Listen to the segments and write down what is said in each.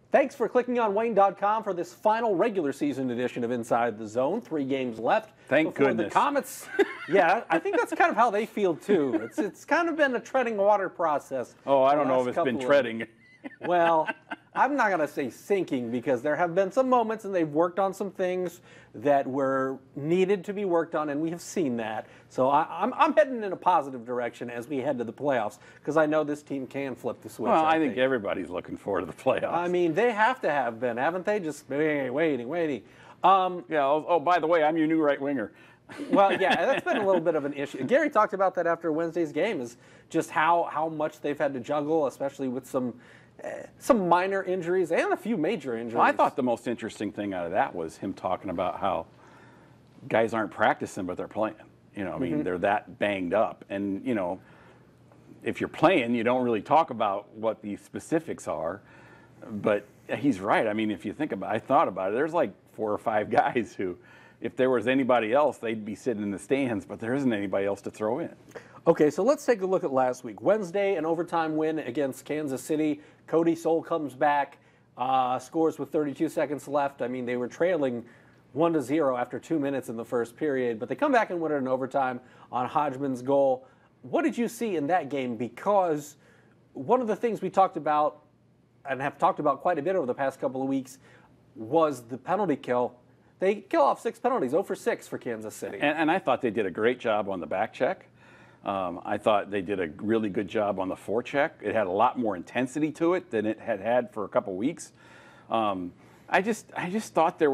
Thanks for clicking on Wayne.com for this final regular season edition of Inside the Zone. 3 games left. Thank before goodness. The Komets. Yeah, I think that's kind of how they feel too. It's kind of been a treading water process. Oh, I don't know if it's been treading. Well, I'm not going to say sinking because there have been some moments and they've worked on some things that were needed to be worked on, and we have seen that. So I'm heading in a positive direction as we head to the playoffs because I know this team can flip the switch. Well, I think everybody's looking forward to the playoffs. I mean, they have to have been, haven't they? Just waiting. Yeah. Oh, by the way, I'm your new right winger. Well, yeah, that's been a little bit of an issue. Gary talked about that after Wednesday's game, is just how much they've had to juggle, especially with some minor injuries and a few major injuries. Well, I thought the most interesting thing out of that was him talking about how guys aren't practicing, but they're playing. You know, I mean, they're that banged up. And, you know, if you're playing, you don't really talk about what the specifics are. But he's right. I mean, if you think about it, I thought about it. There's like 4 or 5 guys who, if there was anybody else, they'd be sitting in the stands, but there isn't anybody else to throw in. Okay, so let's take a look at last week. Wednesday, an overtime win against Kansas City. Cody Soul comes back, scores with 32 seconds left. I mean, they were trailing 1-0 after 2 minutes in the first period, but they come back and win it in overtime on Hodgman's goal. What did you see in that game? Because one of the things we talked about and have talked about quite a bit over the past couple of weeks was the penalty kill. They kill off 6 penalties, 0 for 6 for Kansas City. And I thought they did a great job on the back check. I thought they did a really good job on the forecheck. It had a lot more intensity to it than it had for a couple weeks. I just thought they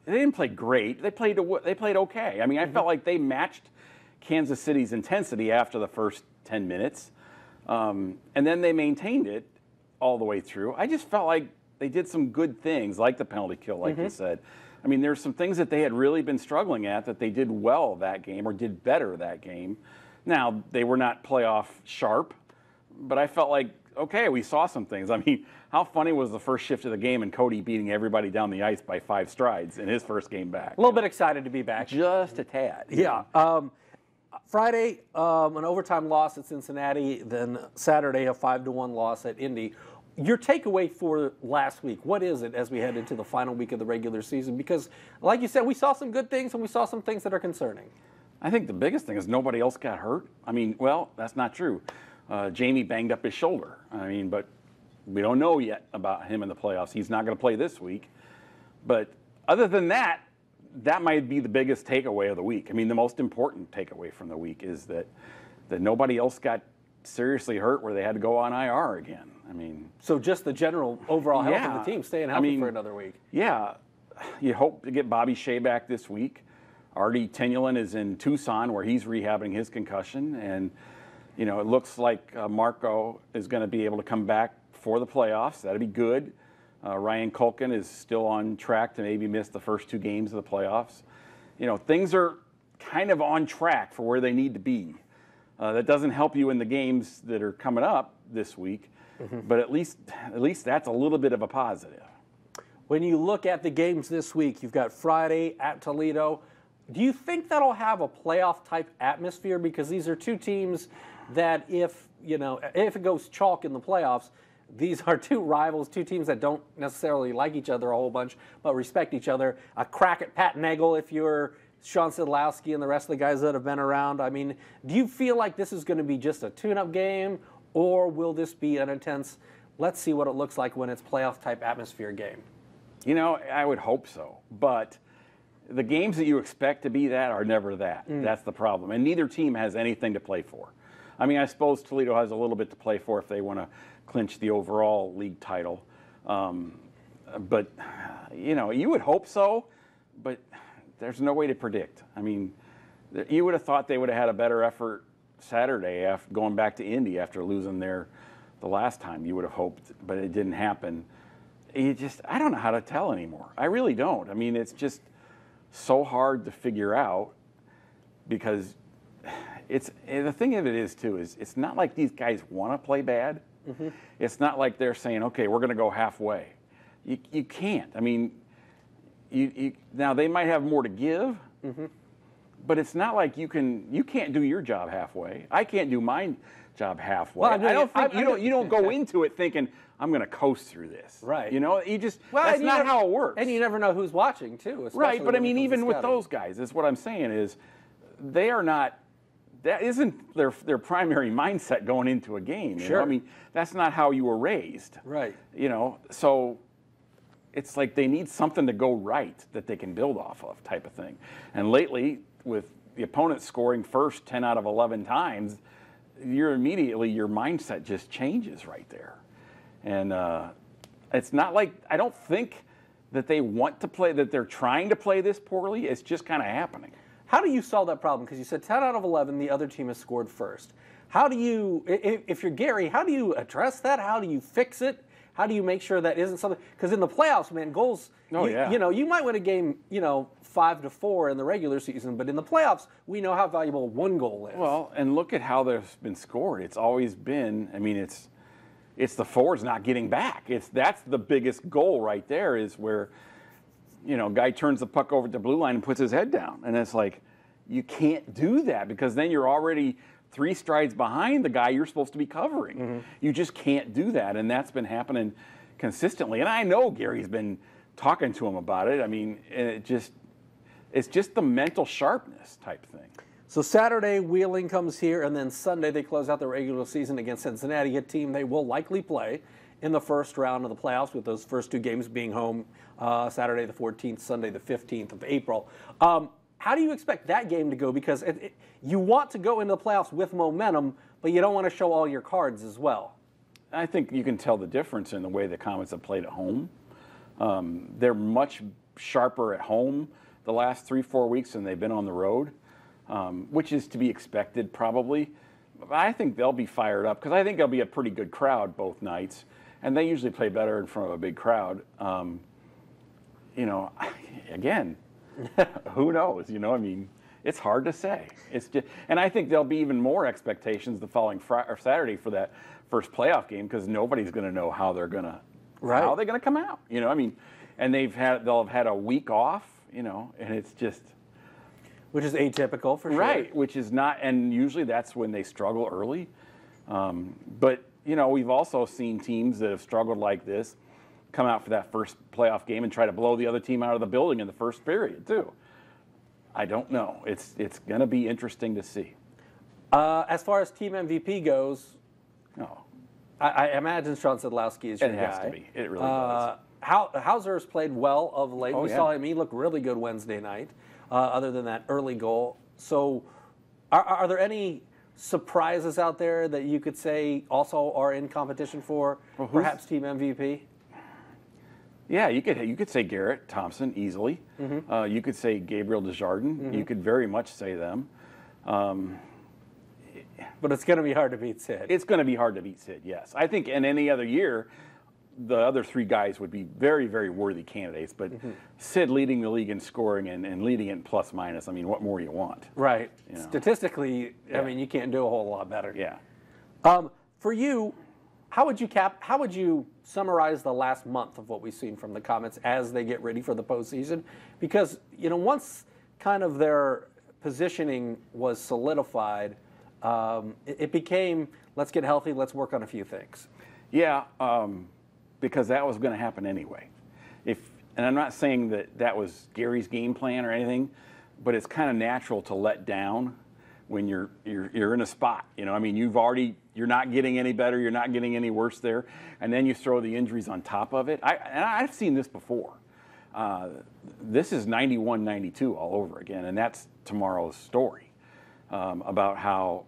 didn't play great. They played okay. I mean, I felt like they matched Kansas City's intensity after the first 10 minutes, and then they maintained it all the way through. I just felt like they did some good things, like the penalty kill, like you said. I mean, there's some things that they had really been struggling at that they did well that game or did better that game. Now, they were not playoff sharp, but I felt like, okay, we saw some things. I mean, how funny was the first shift of the game and Cody beating everybody down the ice by 5 strides in his first game back? A little bit excited to be back. Just a tad. Yeah. Friday, an overtime loss at Cincinnati, then Saturday, a 5-1 loss at Indy. Your takeaway for last week, what is it as we head into the final week of the regular season? Because, like you said, we saw some good things and we saw some things that are concerning. I think the biggest thing is nobody else got hurt. I mean, well, that's not true. Jamie banged up his shoulder. I mean, but we don't know yet about him in the playoffs. He's not going to play this week. But other than that, that might be the biggest takeaway of the week. I mean, the most important takeaway from the week is that nobody else got seriously hurt where they had to go on IR again. I mean, so just the general overall health of the team, staying healthy for another week. Yeah, you hope to get Bobby Shea back this week. Artie Tinulin is in Tucson where he's rehabbing his concussion, and you know it looks like Marco is going to be able to come back for the playoffs. That'd be good. Ryan Culkin is still on track to maybe miss the first 2 games of the playoffs. You know, things are kind of on track for where they need to be. That doesn't help you in the games that are coming up this week, but at least that's a little bit of a positive. When you look at the games this week, you've got Friday at Toledo. Do you think that'll have a playoff-type atmosphere? Because these are 2 teams that if it goes chalk in the playoffs, these are 2 rivals, 2 teams that don't necessarily like each other a whole bunch, but respect each other. A crack at Pat Nagel if you're Sean Sidlowski and the rest of the guys that have been around. I mean, do you feel like this is going to be just a tune-up game, or will this be an intense, let's see what it looks like when it's playoff-type atmosphere game? You know, I would hope so, but the games that you expect to be that are never that. That's the problem, and neither team has anything to play for. I mean, I suppose Toledo has a little bit to play for if they want to clinch the overall league title, but you know, you would hope so, but there's no way to predict. I mean, you would have thought they would have had a better effort Saturday after going back to Indy after losing there the last time. You would have hoped, but it didn't happen. I don't know how to tell anymore. I really don't. I mean, it's just so hard to figure out because the thing of it is too is it's not like these guys want to play bad. It's not like they're saying, okay, we're going to go halfway. You can't. I mean, now they might have more to give, but it's not like you can't do your job halfway. I can't do my job halfway. Well, I mean, I don't think you don't go into it thinking I'm going to coast through this. Right. You know, you just Well, that's not how it works. And you never know who's watching too. Right, but I when it mean, comes to even with scouting. those guys, is what I'm saying is they are not. That isn't their primary mindset going into a game. You Sure. know? I mean, that's not how you were raised. Right. You know, so it's like they need something to go right that they can build off of, type of thing. And lately, with the opponent scoring first 10 out of 11 times, your mindset just changes right there. And it's not like, I don't think that they want to play, that they're trying to play this poorly. It's just kind of happening. How do you solve that problem? Because you said 10 out of 11, the other team has scored first. How do you, if you're Gary, how do you address that? How do you fix it? How do you make sure that isn't something? Because in the playoffs, man, goals. You might win a game, 5-4 in the regular season, but in the playoffs, we know how valuable one goal is. Well, and look at how there's been scored. It's always been. I mean, it's the forwards not getting back. That's the biggest goal right there. Is where, guy turns the puck over to the blue line and puts his head down, and it's like, you can't do that because then you're already 3 strides behind the guy you're supposed to be covering. Mm-hmm. You just can't do that, and that's been happening consistently. And I know Gary's been talking to him about it. I mean, it's just the mental sharpness type thing. So Saturday, Wheeling comes here, and then Sunday they close out the regular season against Cincinnati, a team they will likely play in the first round of the playoffs, with those first 2 games being home Saturday the 14th, Sunday the 15th of April. How do you expect that game to go? Because you want to go into the playoffs with momentum, but you don't want to show all your cards as well. I think you can tell the difference in the way the Komets have played at home. They're much sharper at home the last 3-4 weeks than they've been on the road, which is to be expected probably. But I think they'll be fired up because I think there'll be a pretty good crowd both nights, and they usually play better in front of a big crowd. Again, who knows? I mean, it's hard to say. It's just, and I think there'll be even more expectations the following Saturday for that first playoff game because nobody's going to know how they're going to come out. I mean, and they'll have had a week off. And it's just, which is atypical for sure. Right, which is not, and usually that's when they struggle early. But we've also seen teams that have struggled like this come out for that first playoff game and try to blow the other team out of the building in the first period too. I don't know. It's going to be interesting to see. As far as team MVP goes, no, I imagine Sean Sedlowski is your guy. It has to be. It really does. Hauser's played well of late. We saw him. He looked really good Wednesday night, other than that early goal. So are there any surprises out there that you could say also are in competition for perhaps team MVP? Yeah, you could say Garrett Thompson easily. Mm-hmm. You could say Gabriel Desjardins. Mm-hmm. You could very much say them. But it's going to be hard to beat Sid. It's going to be hard to beat Sid, yes. I think in any other year, the other 3 guys would be very, very worthy candidates. But Sid leading the league in scoring and leading it in plus minus, I mean, what more do you want? Right. Statistically, I mean, you can't do a whole lot better. Yeah. For you, how would you summarize the last month of what we've seen from the Komets as they get ready for the postseason? Because, once kind of their positioning was solidified, it became, let's get healthy, let's work on a few things. Yeah, because that was going to happen anyway. And I'm not saying that was Gary's game plan or anything, but it's kind of natural to let down when you're in a spot. I mean, you're not getting any better, you're not getting any worse there, and then you throw the injuries on top of it. I've seen this before. This is 91-92 all over again, and that's tomorrow's story about how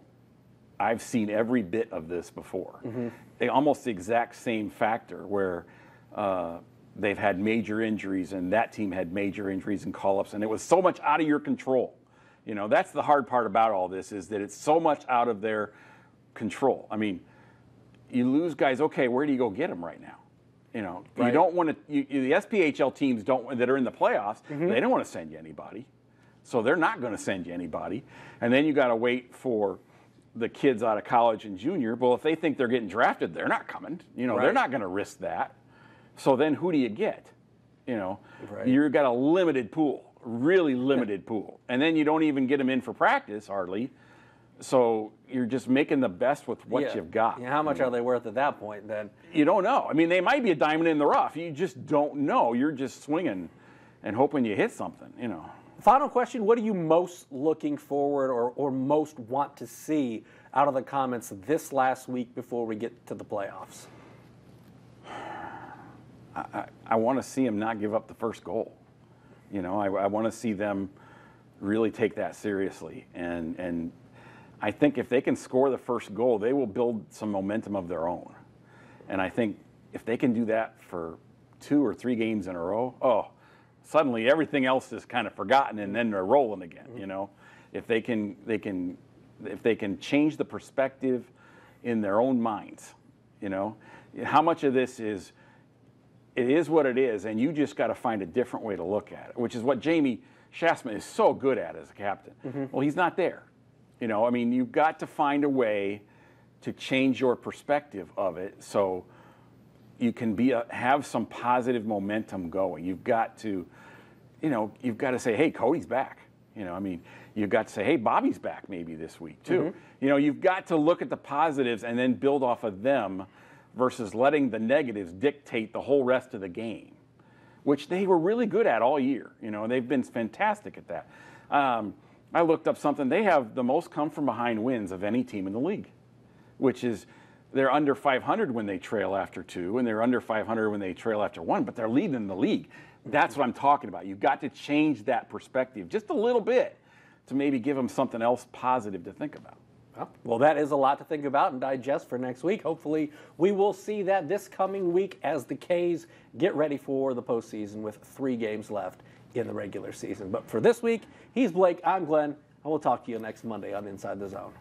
I've seen every bit of this before. Mm-hmm. Almost the exact same factor where they've had major injuries and that team had major injuries and call-ups, and it was so much out of your control. That's the hard part about all this, is that it's so much out of their control. I mean, you lose guys, okay, where do you go get them right now? Right. You don't want to, the SPHL teams that are in the playoffs, mm-hmm. they don't want to send you anybody. So they're not going to send you anybody. And then you got to wait for the kids out of college and junior. Well, if they think they're getting drafted, they're not coming. Right. They're not going to risk that. So then who do you get? Right. You've got a limited pool, really limited pool. And then you don't even get them in for practice hardly So you're just making the best with what you've got. Yeah, how much are they worth at that point then? You don't know. I mean, they might be a diamond in the rough. You just don't know. You're just swinging and hoping you hit something, you know. Final question, what are you most looking forward or most want to see out of the Komets this last week before we get to the playoffs? I want to see them not give up the first goal. You know, I want to see them really take that seriously. And I think if they can score the first goal, they will build some momentum of their own. And I think if they can do that for 2 or 3 games in a row, suddenly everything else is kind of forgotten, and then they're rolling again. You know, if they can change the perspective in their own minds, you know, how much of this is it is what it is, and you just got to find a different way to look at it, which is what Jamie Shasman is so good at as a captain. Well, he's not there. You know, I mean, you've got to find a way to change your perspective of it so you can have some positive momentum going. You've got to, you know, you've got to say, hey, Cody's back. You know, I mean, you've got to say, hey, Bobby's back maybe this week too. You know, you've got to look at the positives and then build off of them versus letting the negatives dictate the whole rest of the game, which they were really good at all year. You know, they've been fantastic at that. I looked up something. They have the most come from behind wins of any team in the league, which is they're under 500 when they trail after 2, and they're under 500 when they trail after 1, but they're leading the league. That's what I'm talking about. You've got to change that perspective just a little bit to maybe give them something else positive to think about. Well, that is a lot to think about and digest for next week. Hopefully, we will see that this coming week as the K's get ready for the postseason with 3 games left in the regular season. But for this week, he's Blake, I'm Glenn, and we'll talk to you next Monday on Inside the Zone.